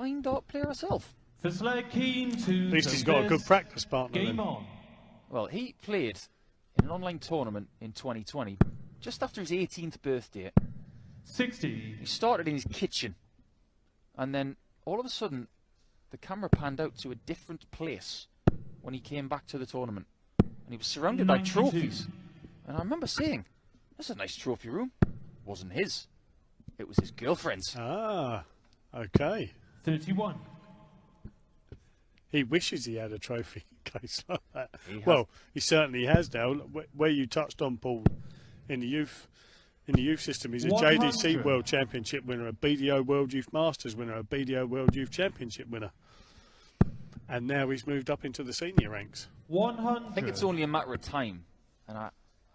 fine dart player herself. First leg, Keane to At least he's got a good practice partner. Game then. on. Well, he played in an online tournament in 2020, just after his 18th birthday. 60. He started in his kitchen, and then all of a sudden, the camera panned out to a different place when he came back to the tournament. And he was surrounded 92. by trophies. And I remember saying, "That's a nice trophy room." It wasn't his. It was his girlfriend's. Ah, okay. 31. He wishes he had a trophy case like that. Well, he certainly has now. Where you touched on, Paul, in the youth system, he's a 100. JDC World Championship winner, a BDO World Youth Masters winner, a BDO World Youth Championship winner. And now he's moved up into the senior ranks. 100. I think it's only a matter of time. And I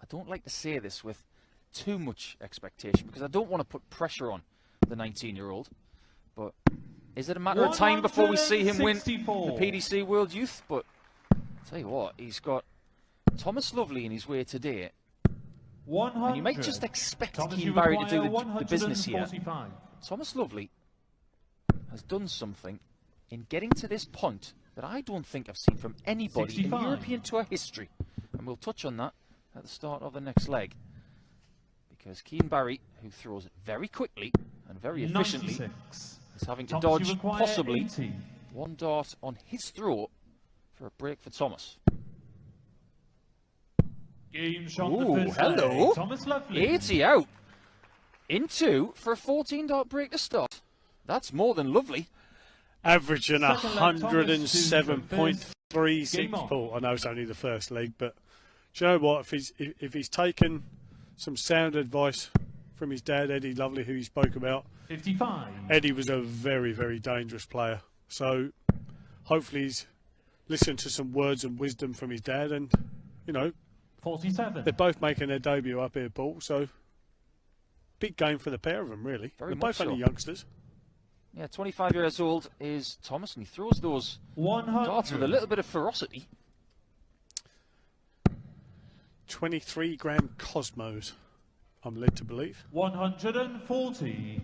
don't like to say this with too much expectation, because I don't want to put pressure on the 19-year-old. But is it a matter of time before we see him win the PDC World Youth? But I'll tell you what, he's got Thomas Lovely in his way today. 100. And you might just expect Thomas, Keane you Barry to require do the business here. 145. Thomas Lovely has done something in getting to this point that I don't think I've seen from anybody 65. in European Tour history. And we'll touch on that at the start of the next leg. Because Keane Barry, who throws it very quickly and very efficiently, 96. is having to Thomas, you dodge require possibly 80. one dart on his throw for a break for Thomas. Game shot Ooh, the first hello. leg. Thomas Lovely. 80 out. In two for a 14-dart break to start. That's more than lovely. Averaging Second leg, Thomas, 107.36, Game on. Paul. I know it's only the first leg, but do you know what? If he's taken some sound advice from his dad, Eddie Lovely, who he spoke about, 55. Eddie was a very, very dangerous player. So hopefully he's listened to some words and wisdom from his dad, and, you know, 47. they're both making their debut up here, Paul. So big game for the pair of them, really. Very They're much both only so. youngsters. Yeah, 25 years old is Thomas, and he throws those 100. darts with a little bit of ferocity. 23-gram Cosmos, I'm led to believe. 140.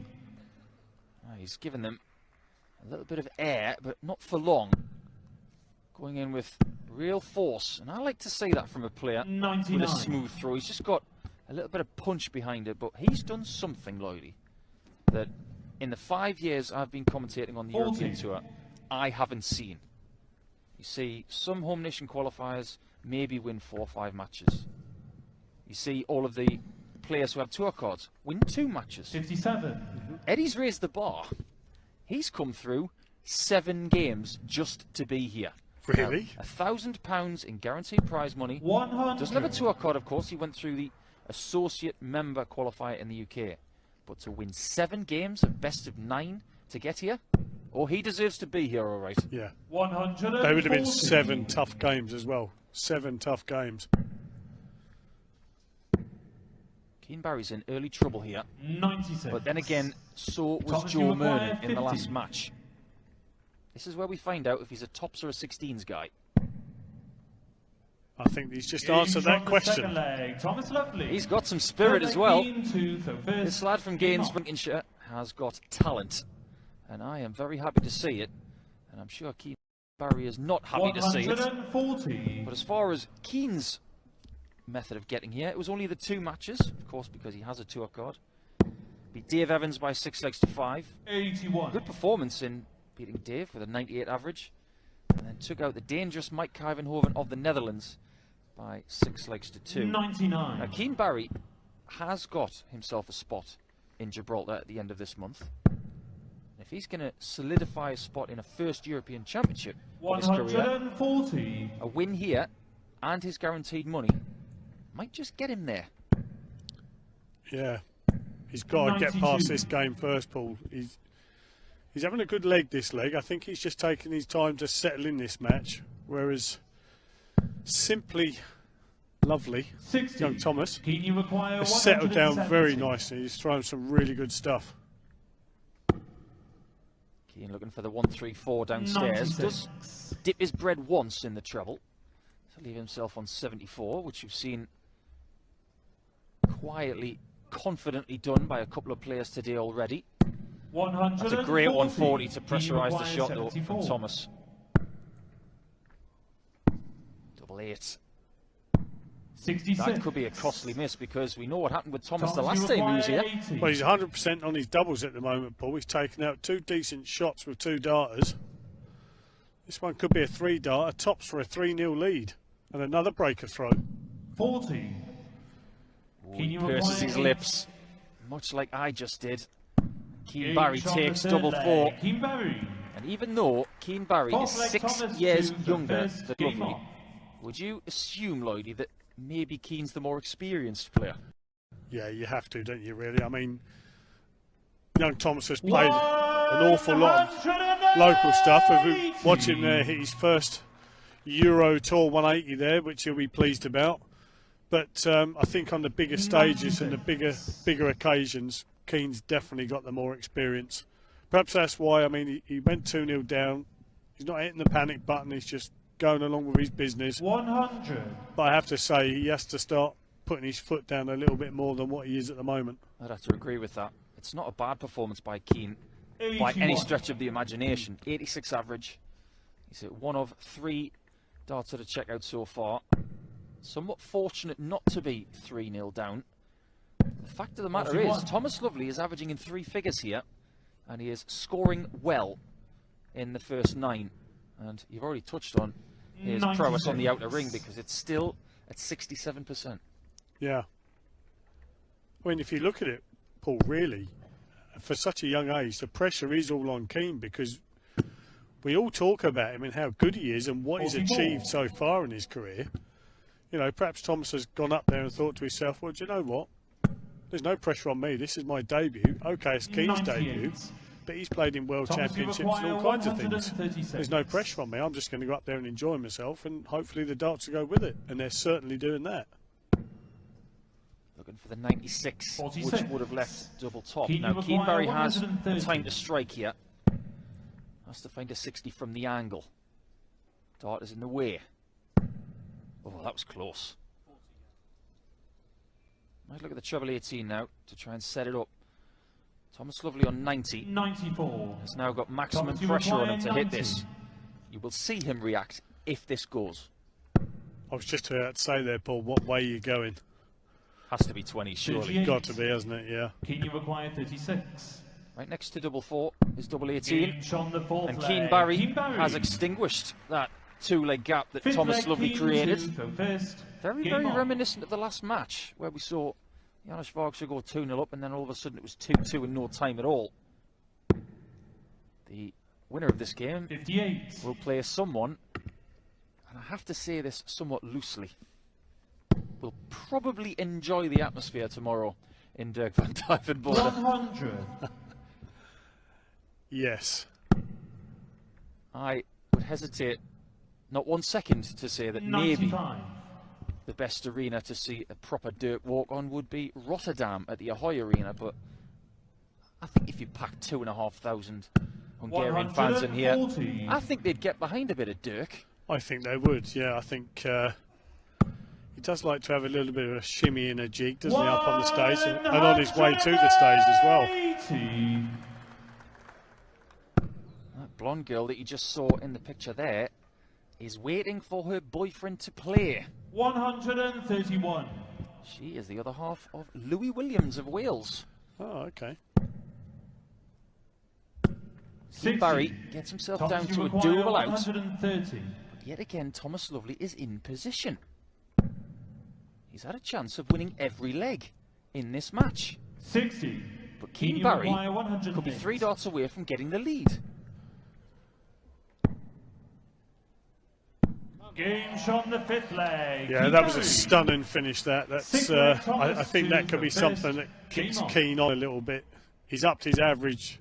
He's given them a little bit of air, but not for long. Going in with real force, and I like to see that from a player 99. with a smooth throw. He's just got a little bit of punch behind it, but he's done something, Lloydie, that in the 5 years I've been commentating on the 40. European Tour, I haven't seen. You see some home nation qualifiers maybe win 4 or 5 matches. You see all of the players who have tour cards win 2 matches. 57. Eddie's raised the bar. He's come through 7 games just to be here. Really? £1,000 in guaranteed prize money. 100. Doesn't have a tour card, of course. He went through the associate member qualifier in the UK. But to win 7 games at best of 9 to get here, oh, he deserves to be here, all right. Yeah. 100. They would have been 7 tough games as well. 7 tough games. Keane Barry's in early trouble here. 96. But then again, so was Thomas, you Joe require Mernon in the 50. last match. This is where we find out if he's a tops or a 16s guy. I think he's just Game answered shot that the question. second leg. Thomas Lovely. He's got some spirit Third as leg, well. Keane to the first. This lad from Game Gainesville, on. Lincolnshire, has got talent. And I am very happy to see it. And I'm sure Keane Barry is not happy to see it. 140. But as far as Keane's method of getting here, it was only the 2 matches, of course, because he has a tour card. Beat Dave Evans by 6 legs to 5. 81. Good performance in beating Dave with a 98 average. And then took out the dangerous Mike Kijvenhoven of the Netherlands by 6 legs to 2. 99. Now, Keane Barry has got himself a spot in Gibraltar at the end of this month. If he's going to solidify a spot in a first European Championship of his career, 140. a win here and his guaranteed money might just get him there. Yeah. He's got to get 92. past this game first, Paul. He's having a good leg this leg. I think he's just taking his time to settle in this match. Whereas Simply Lovely, 60. young Thomas, Keane, you require has settled down very 170. nicely. He's thrown some really good stuff. Keane looking for the 1-3-4 downstairs. 96. Does dip his bread once in the treble to leave himself on 74, which you've seen quietly, confidently done by a couple of players today already. That's a great 140 to Can you pressurise the acquire shot though 74? from Thomas. Double 8. 66. That could be a costly miss because we know what happened with Thomas the Thomas, last you time he was acquire here. 80. Well, he's 100% on his doubles at the moment, Paul. He's taken out 2 decent shots with 2 darters. This one could be a 3-darter, tops for a 3-0 lead. And another breaker throw. 40. He purses his lips, much like I just did. Keen Game Barry shot takes the double third 4. leg. Keen Barry. And even though Keen Barry is Fourth leg 6 Thomas years to the younger first than game Lovely, on. would you assume, Lloydie, that maybe Keen's the more experienced player? Yeah, you have to, don't you, really? I mean, young Thomas has played an awful lot of local stuff. We've been watching him hit his first Euro Tour 180 there, which he'll be pleased about. But I think on the bigger stages and the bigger occasions, Keen's definitely got the more experience. Perhaps that's why, I mean, he went 2-0 down. He's not hitting the panic button. He's just going along with his business. 100. But I have to say, he has to start putting his foot down a little bit more than what he is at the moment. I'd have to agree with that. It's not a bad performance by Keen by any 81. stretch of the imagination. 86 average. He's hit 1 of 3 darts at a checkout so far. Somewhat fortunate not to be 3-0 down. The fact of the matter is, 41. Thomas Lovely is averaging in 3 figures here, and he is scoring well in the first 9. And you've already touched on his prowess on the outer ring because it's still at 67%. Yeah. I mean, if you look at it, Paul, really, for such a young age, the pressure is all on Keen because we all talk about him and how good he is and what he's 44. achieved so far in his career. You know, perhaps Thomas has gone up there and thought to himself, well, do you know what? There's no pressure on me. This is my debut. Okay, it's Keen's 98. debut, but he's played in world Thomas, you championships and all acquire kinds of things. 136. There's no pressure on me. I'm just going to go up there and enjoy myself, and hopefully the darts will go with it. And they're certainly doing that. Looking for the 96, 46. which would have left double top. Keen, Now, you Keen acquire Barry has 130. time to strike here. Has to find a 60 from the angle. Dart is in the way. Oh, that was close. Might look at the treble 18 now to try and set it up. Thomas Lovely on 90. 94. Has now got maximum Thomas, you pressure on him acquire to hit 90. this. You will see him react if this goes. I was just about to say there, Paul, what way are you going? Has to be 20, surely. 38. Got to be, hasn't it? Yeah. Keen, you acquire 36. Right next to double 4 is double 18. Game shot the fourth And leg. Keen Barry Keen Barry. has extinguished that 2-leg gap that Fifth Thomas leg, Lovely Keen created. to go first. Very, Game very on. reminiscent of the last match where we saw Janusz Varga go 2-0 up and then all of a sudden it was 2-2 in no time at all. The winner of this game 58. will play someone, and I have to say this somewhat loosely, will probably enjoy the atmosphere tomorrow in Dirk van Dijvenbode. 100. Yes. I would hesitate not 1 second to say that maybe 95. the best arena to see a proper Dirk walk on would be Rotterdam at the Ahoy Arena, but I think if you pack 2,500 Hungarian fans in here, 140. I think they'd get behind a bit of Dirk. I think they would, yeah. I think he does like to have a little bit of a shimmy and a jig, doesn't he, up on the stage and on his way to the stage as well. 180. That blonde girl that you just saw in the picture there is waiting for her boyfriend to play. 131. She is the other half of Louis Williams of Wales. Oh, okay. Keen 60. Barry gets himself Thomas, down you to a acquire doable out. 130. But yet again, Thomas Lovely is in position. He's had a chance of winning every leg in this match. 60. But Keen, Keen you Barry acquire 108. could be 3 darts away from getting the lead. Game shot in the fifth leg. Yeah, Keen that was a Barry. stunning finish. That's Sixth leg, I Thomas think to that could the be first. something that Game keeps on. Keen on a little bit. He's upped his average,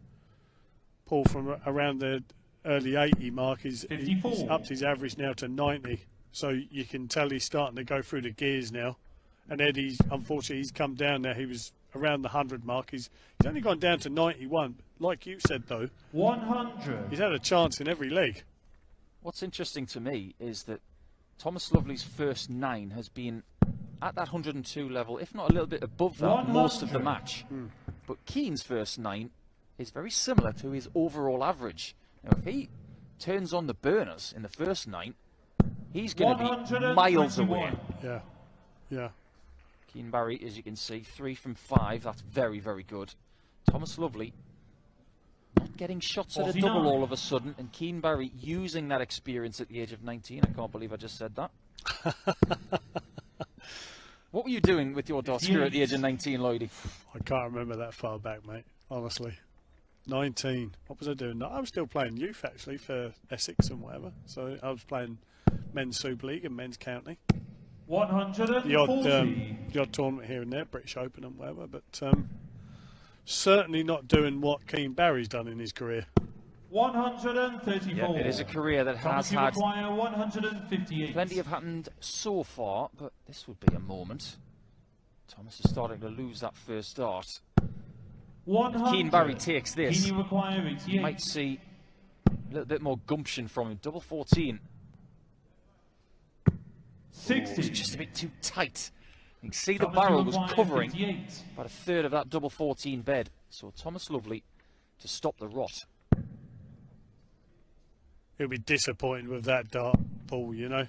Paul, from around the early 80 mark. He's 54. upped his average now to 90. So you can tell he's starting to go through the gears now. And Eddie's, unfortunately, he's come down now. He was around the 100 mark. He's only gone down to 91. Like you said, though, 100. he's had a chance in every leg. What's interesting to me is that Thomas Lovely's first 9 has been at that 102 level, if not a little bit above that, most of the 100. match. But Keen's first 9 is very similar to his overall average. Now, if he turns on the burners in the first 9, he's going to be miles away. Yeah, yeah. Keane Barry, as you can see, 3 from 5. That's very, very good. Thomas Lovely not getting shots at a double all of a sudden, and Keane Barry using that experience at the age of 19. I can't believe I just said that. What were you doing with your darts career at the age of 19, Lloydie? I can't remember that far back, mate, honestly. 19. What was I doing? I was still playing youth, actually, for Essex and whatever. So I was playing men's Super League and men's county. 140. The odd tournament here and there, British Open and whatever, but certainly not doing what Keane Barry's done in his career. 134. Yeah, it is a career that has had 158. plenty have happened so far, but this would be a moment. Thomas is starting to lose that first dart. If Keane Barry takes this, you require 88. you might see a little bit more gumption from him. Double 14. 60. It's just a bit too tight. You can see the Thomas, barrel you was require covering 58. about a third of that double 14 bed. So Thomas Lovely to stop the rot. He'll be disappointed with that dart, Paul, you know.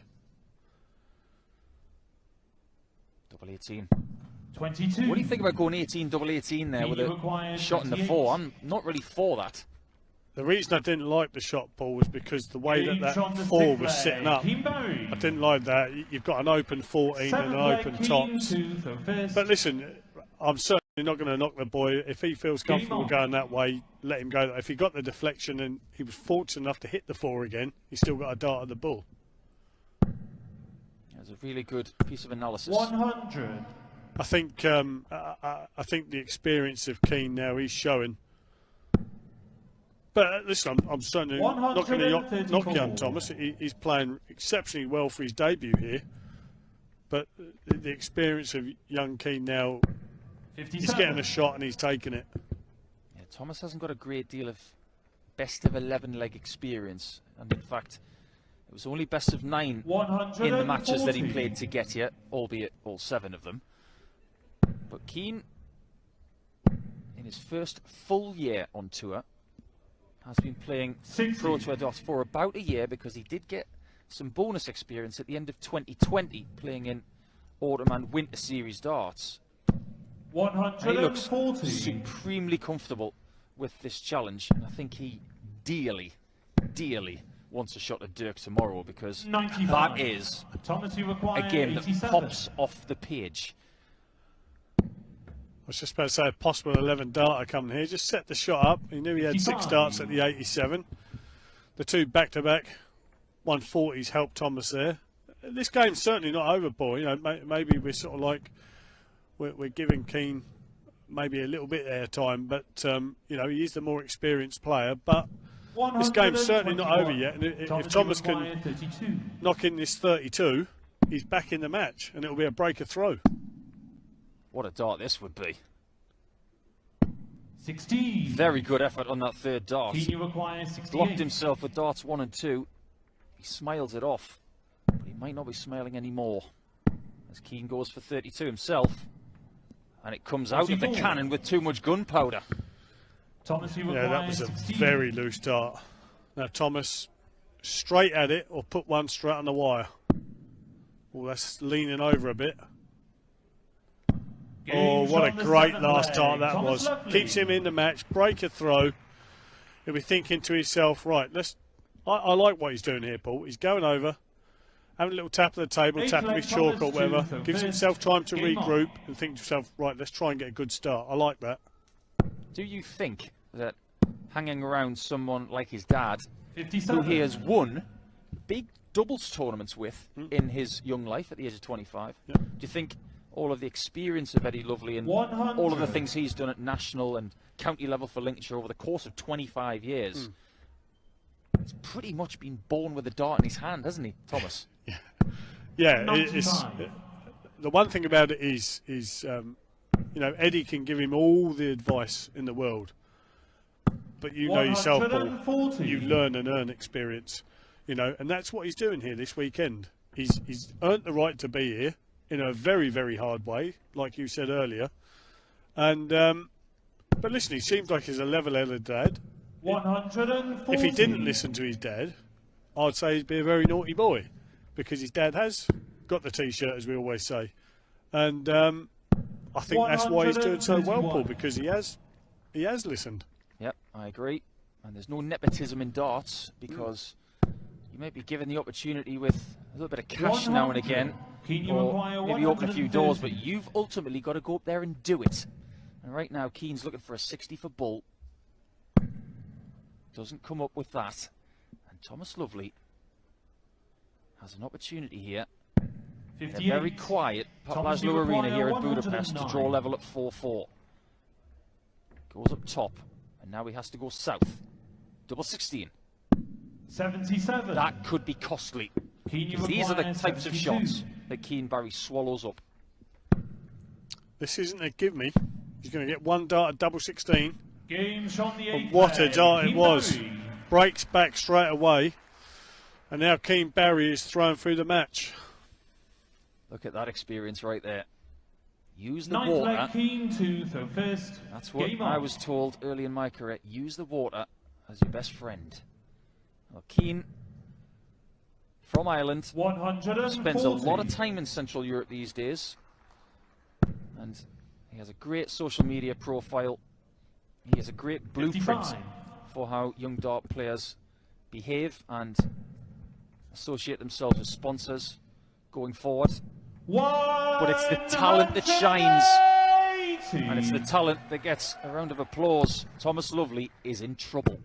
Double 18. 22. What do you think about going 18, double 18 there with a shot in the 4? I'm not really for that. The reason I didn't like the shot, Paul, was because the way that 4 was sitting up. I didn't like that. You've got an open 14 and an open tops. But listen, I'm certainly not going to knock the boy. If he feels comfortable going that way, let him go. If he got the deflection and he was fortunate enough to hit the 4 again, he's still got a dart at the bull. That's a really good piece of analysis. 100. I think the experience of Keane now he's showing. But listen, I'm certainly not going to knock young Thomas. He's playing exceptionally well for his debut here. But the experience of young Keane now, 57. he's getting a shot and he's taking it. Yeah, Thomas hasn't got a great deal of best of 11 leg experience, and in fact, it was only best of 9 in the matches that he played to get here, albeit all 7 of them. But Keane, in his first full year on tour, has been playing 60. Pro Tour darts for about a year, because he did get some bonus experience at the end of 2020 playing in Autumn and Winter Series darts. And he looks 140. supremely comfortable with this challenge, and I think he dearly wants a shot at Dirk tomorrow, because 95. that is Thomas, you require a game that 87. pops off the page. I was just about to say a possible 11 darter coming here. Just set the shot up. He knew he had 6 55. darts at the 87. The 2 back-to-back 140s helped Thomas there. This game's certainly not over, Paul. You know, maybe we're sort of like we're giving Keane maybe a little bit of airtime, but you know, he is the more experienced player. But this game's certainly not over yet. And if Thomas can 32. knock in this 32, he's back in the match, and it'll be a breaker throw. What a dart this would be. 16. Very good effort on that third dart. Keane, you require 68. Blocked himself with darts 1 and 2. He smiles it off, but he might not be smiling anymore, as Keane goes for 32 himself, and it comes out of the cannon with too much gunpowder. Thomas, you Yeah, that was a 16. very loose dart. Now Thomas, straight at it or put one straight on the wire. Oh, that's leaning over a bit. Oh, what a great last dart that was. Keeps him in the match, break a throw. He'll be thinking to himself, right, I like what he's doing here, Paul. He's going over, having a little tap of the table, tapping his chalk or whatever. Gives himself time to regroup and think to himself, right, let's try and get a good start. I like that. Do you think that hanging around someone like his dad, 57. who he has won big doubles tournaments with in his young life at the age of 25, do you think all of the experience of Eddie Lovely and 100. all of the things he's done at national and county level for Lincolnshire over the course of 25 years, he's pretty much been born with a dart in his hand, hasn't he, Thomas? Yeah, 95. the one thing about it is you know, Eddie can give him all the advice in the world, but you know yourself, Paul, 140. you learn and earn experience, you know, and that's what he's doing here this weekend. He's earned the right to be here in a very, very hard way, like you said earlier, and But listen, he seems like he's a level-headed dad. 140. If he didn't listen to his dad, I'd say he'd be a very naughty boy, because his dad has got the T-shirt, as we always say. And I think that's why he's doing so well, Paul, because he has listened. Yep, I agree. And there's no nepotism in darts, because you may be given the opportunity with a little bit of cash now and again, or maybe open a few doors, but you've ultimately got to go up there and do it. And right now, Keane's looking for a 60 for bull. Doesn't come up with that. And Thomas Lovely has an opportunity here. In a very quiet Laszlo Arena here in Budapest to draw level at 4-4. Goes up top, and now he has to go south. Double 16. 77. That could be costly. These are the types of shots that Keane Barry swallows up. This isn't a give me. He's going to get one dart at double 16. Game shot the But what a dart it was. Breaks back straight away. And now Keane Barry is thrown through the match. Look at that experience right there. Use the Ninth water. leg Keane to throw first. That's what Game I on. was told early in my career. Use the water as your best friend. Well, Keane, from Ireland, 140. spends a lot of time in Central Europe these days. And he has a great social media profile. He has a great blueprint 55. for how young dart players behave and associate themselves with sponsors going forward. But it's the talent that shines, and it's the talent that gets a round of applause. Thomas Lovely is in trouble.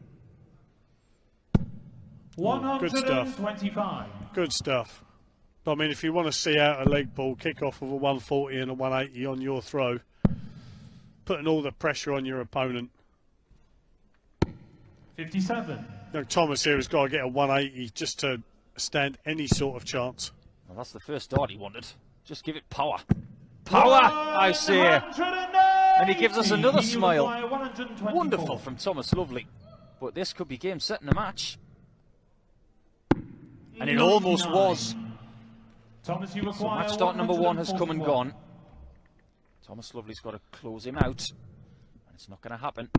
Good stuff. 125. Good stuff. But I mean, if you want to see out a leg ball, kick off with a 140 and a 180 on your throw, putting all the pressure on your opponent. 57. Thomas here has got to get a 180 just to stand any sort of chance. Well, that's the first dart he wanted. Just give it power. Power, I say. And he gives us another smile. Wonderful from Thomas Lovely. But this could be game, set, and a match. And it almost was. Thomas, you So require match start number 1 has come and 141. gone. Thomas Lovely's got to close him out. And it's not going to happen.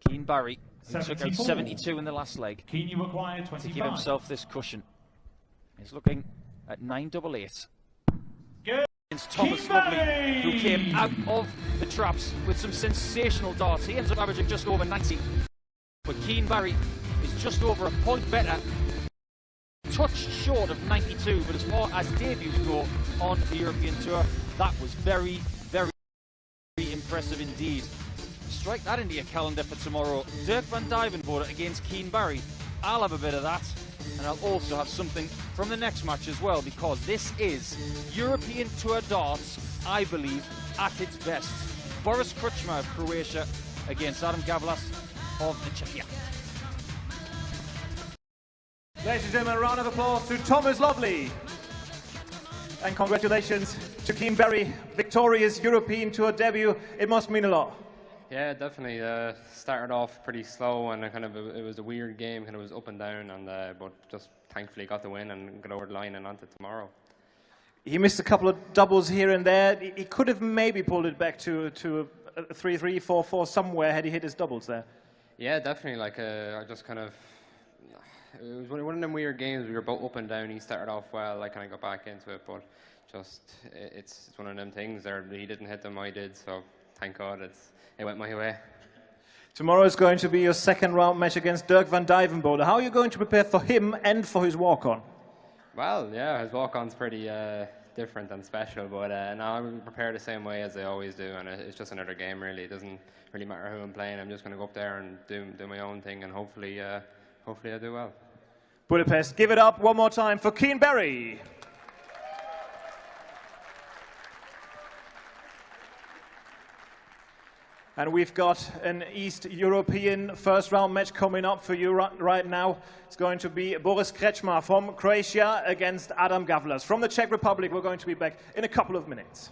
Keane Barry, who took out 72 in the last leg, Keane, you require to 25. give himself this cushion. He's looking at 988. Good. Against Thomas Keane Lovely, Barry! who came out of the traps with some sensational darts. He ends up averaging just over 90. But Keane Barry is just over a point better. Touch short of 92, but as far as debuts go on the European Tour, that was very, very impressive indeed. Strike that into your calendar for tomorrow. Dirk van Dijvenbode against Keane Barry. I'll have a bit of that, and I'll also have something from the next match as well, because this is European Tour darts, I believe, at its best. Boris Kruchma of Croatia against Adam Gavlas of Czechia. Ladies and gentlemen, a round of applause to Thomas Lovely. And congratulations to Keane Barry, victorious European Tour debut. It must mean a lot. Yeah, definitely. Started off pretty slow, and it was a weird game. Kind of was up and down, and but just thankfully got the win and got over the line and on to tomorrow. He missed a couple of doubles here and there. He could have maybe pulled it back to a 3-3, 4-4 somewhere had he hit his doubles there. Yeah, definitely. Like I just kind of. It was one of them weird games. We were both up and down. He started off well. I kind of got back into it, but just it's one of them things. There, he didn't hit them. I did. So thank God it went my way. Tomorrow is going to be your second round match against Dirk van Dijvenbode. How are you going to prepare for him and for his walk-on? Well, yeah, his walk-on's pretty different and special, but no, I'm prepared the same way as I always do, and it's just another game, really. It doesn't really matter who I'm playing. I'm just going to go up there and do my own thing, and hopefully I do well. Budapest, give it up one more time for Keane Barry. And we've got an East European first round match coming up for you right now. It's going to be Boris Kruchma from Croatia against Adam Gavlas from the Czech Republic. We're going to be back in a couple of minutes.